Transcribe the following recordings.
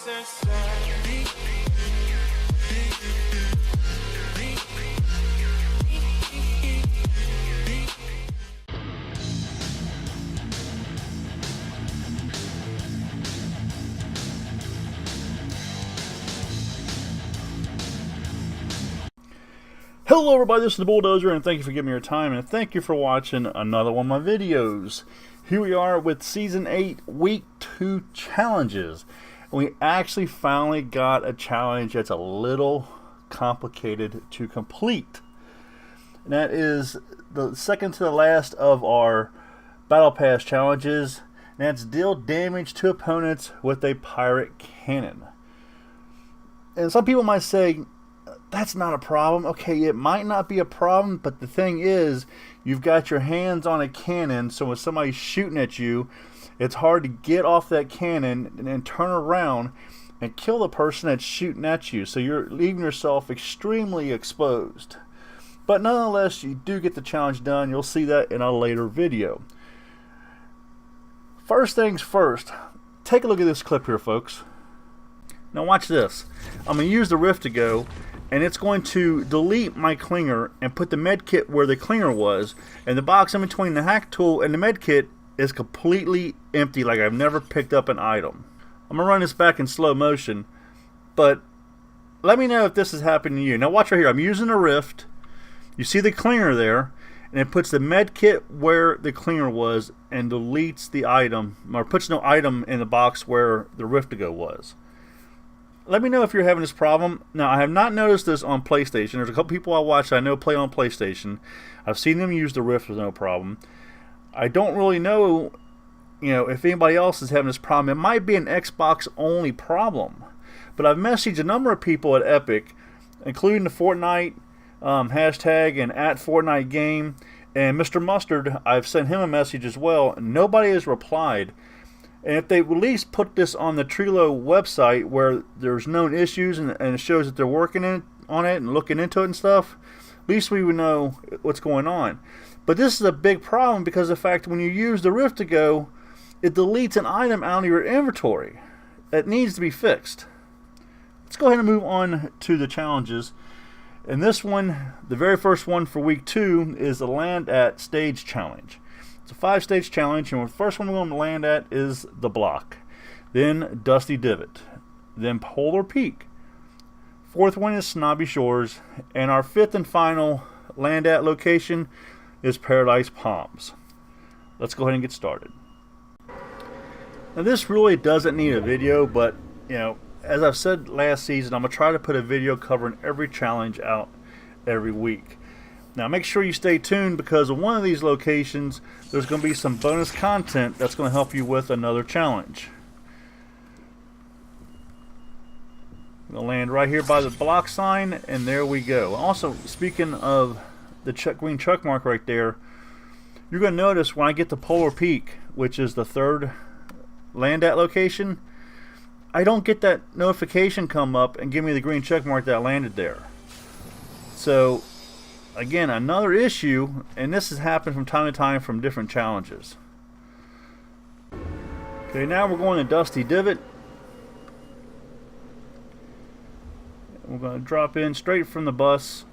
Hello everybody, this is the Bulldozer, and thank you for giving me your time, and thank you for watching another one of my videos. Here we are with Season 8, Week 2 challenges. And we actually finally got a challenge that's a little complicated to complete. And that is the second to the last of our Battle Pass challenges, and that's deal damage to opponents with a pirate cannon. And some people might say, that's not a problem. Okay, it might not be a problem, but the thing is, you've got your hands on a cannon, so when somebody's shooting at you, it's hard to get off that cannon and then turn around and kill the person that's shooting at you. So you're leaving yourself extremely exposed. But nonetheless, you do get the challenge done. You'll see that in a later video. First things first, take a look at this clip here, folks. Now watch this. I'm going to use the Rift to go, and it's going to delete my clinger and put the med kit where the clinger was, and the box in between the hack tool and the med kit is completely empty, like I've never picked up an item. I'm gonna run this back in slow motion, but let me know if this is happening to you. Now watch right here. I'm using a Rift. You see the clinger there, and it puts the med kit where the clinger was and deletes the item, or puts no item in the box where the Rift to go was. Let me know if you're having this problem. Now, I have not noticed this on PlayStation. There's a couple people I watch that I know play on PlayStation. I've seen them use the Rift with no problem. I don't really know, if anybody else is having this problem. It might be an Xbox only problem. But I've messaged a number of people at Epic, including the Fortnite hashtag and @FortniteGame, and Mr. Mustard. I've sent him a message as well. Nobody has replied. And if they at least put this on the Trilo website where there's known issues and it shows that they're working on it and looking into it and stuff, at least we would know what's going on. But this is a big problem because of the fact that when you use the Rift to go, it deletes an item out of your inventory. That needs to be fixed. Let's go ahead and move on to the challenges. And this one, the very first one for week 2, is the Land at Stage Challenge. It's a 5-stage challenge, and the first one we're going to land at is the Block, then Dusty Divot, then Polar Peak. Fourth one is Snobby Shores, and our 5th and final land at location is Paradise Palms. Let's go ahead and get started. Now this really doesn't need a video, but as I've said last season, I'm going to try to put a video covering every challenge out every week. Now make sure you stay tuned, because in one of these locations there's going to be some bonus content that's going to help you with another challenge. I'm going to land right here by the block sign, and there we go. Also, speaking of the green check mark right there, you're going to notice when I get to Polar Peak, which is the 3rd land at location, I don't get that notification come up and give me the green check mark that I landed there. So again, another issue, and this has happened from time to time from different challenges. Okay, now we're going to Dusty Divot. We're going to drop in straight from the bus.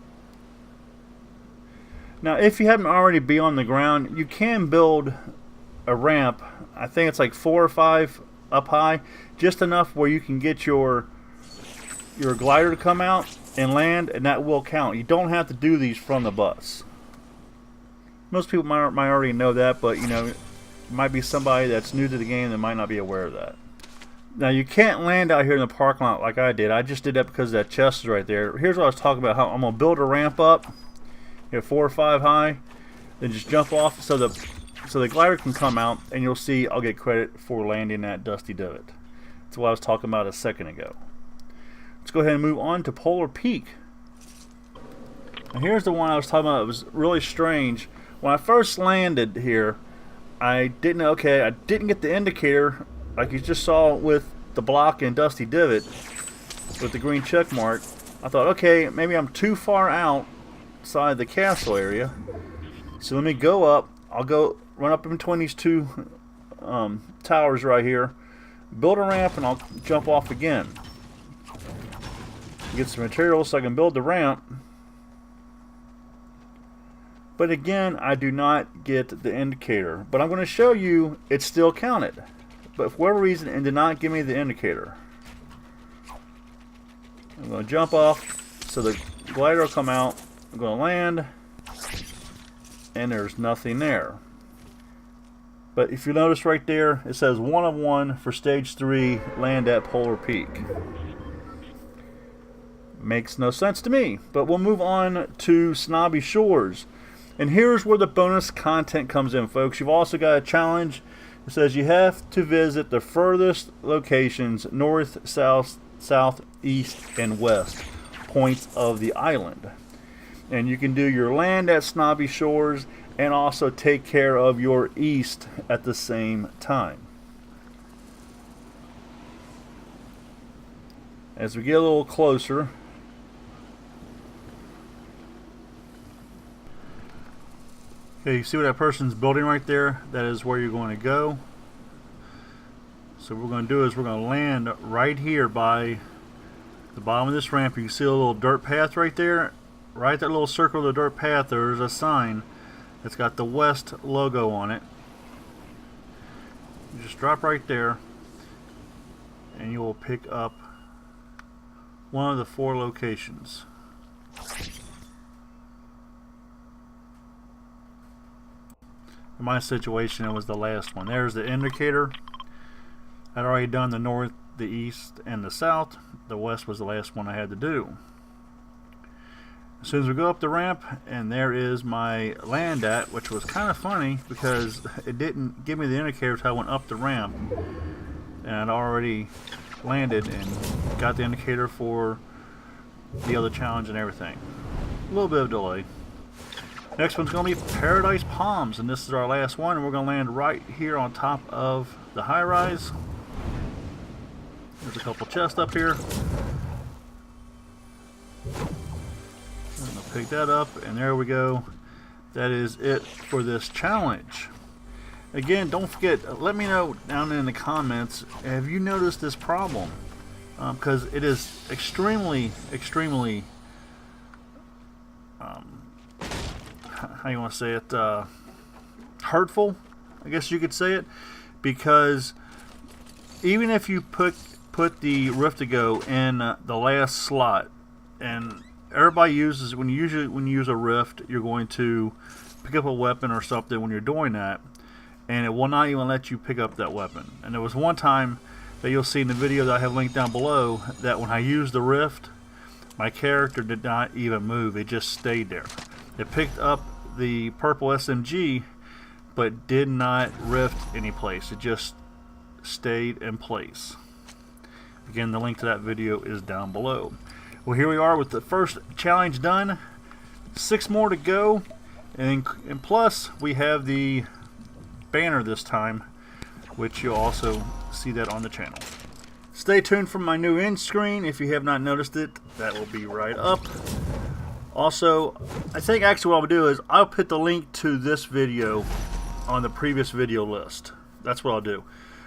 Now, if you haven't already be on the ground, you can build a ramp. I think it's like 4 or 5 up high, just enough where you can get your glider to come out and land, and that will count. You don't have to do these from the bus. Most people might already know that, but it might be somebody that's new to the game that might not be aware of that. Now you can't land out here in the parking lot like I did. I just did that because that chest is right there. Here's what I was talking about, how I'm going to build a ramp up, 4 or 5 high, then just jump off so the glider can come out, and you'll see I'll get credit for landing at Dusty Divot. That's what I was talking about a second ago. Let's go ahead and move on to Polar Peak. Now here's the one I was talking about. It was really strange. When I first landed here, I didn't get the indicator like you just saw with the Block and Dusty Divot with the green check mark. I thought, okay, maybe I'm too far outside the castle area. So let me go up. I'll go run up in between these two towers right here. build a ramp, and I'll jump off again. Get some materials so I can build the ramp. But again, I do not get the indicator. But I'm going to show you it's still counted. But for whatever reason, it did not give me the indicator. I'm going to jump off so the glider will come out. I'm going to land. And there's nothing there. But if you notice right there, it says 1 of 1 for stage 3, land at Polar Peak. Makes no sense to me. But we'll move on to Snobby Shores. And here's where the bonus content comes in, folks. You've also got a challenge. It says you have to visit the furthest locations, north, south, east, and west points of the island. And you can do your land at Snobby Shores and also take care of your east at the same time. As we get a little closer, okay, you see what that person's building right there? That is where you're going to go. So what we're going to do is we're going to land right here by the bottom of this ramp. You can see a little dirt path right there. Right at that little circle of the dirt path, there's a sign that's got the West logo on it. You just drop right there and you will pick up one of the 4 locations. In my situation, it was the last one. There's the indicator. I'd already done the north, the east, and the south. The west was the last one I had to do. As soon as we go up the ramp, and there is my land at, which was kind of funny because it didn't give me the indicator until I went up the ramp. And I'd already landed and got the indicator for the other challenge and everything. A little bit of delay. Next one's going to be Paradise Palms, and this is our last one, and we're going to land right here on top of the high-rise. There's a couple chests up here. I'm going to pick that up, and there we go. That is it for this challenge. Again, don't forget, let me know down in the comments, have you noticed this problem? Because it is extremely how you want to say it, hurtful, I guess you could say it, because even if you put the Rift-to-Go in the last slot, and everybody uses, when you use a Rift, you're going to pick up a weapon or something when you're doing that, and it will not even let you pick up that weapon. And there was one time that you'll see in the video that I have linked down below that when I used the Rift, my character did not even move, it just stayed there. It picked up the purple SMG, but did not rift any place. It just stayed in place. Again, the link to that video is down below. Well, here we are with the first challenge done. 6 more to go, and plus we have the banner this time, which you'll also see that on the channel. Stay tuned for my new end screen. If you have not noticed it, that will be right up. Also, I think actually what I'll do is I'll put the link to this video on the previous video list. That's what I'll do.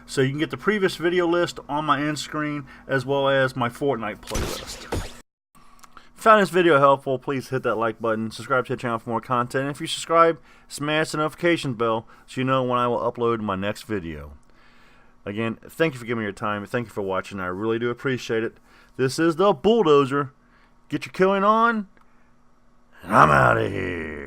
So you can get the previous video list on my end screen as well as my Fortnite playlist. If you found this video helpful, please hit that like button, subscribe to the channel for more content, and if you subscribe, smash the notification bell so you know when I will upload my next video. Again, thank you for giving me your time, thank you for watching, I really do appreciate it. This is the Bulldozer. Get your killing on, and I'm out of here.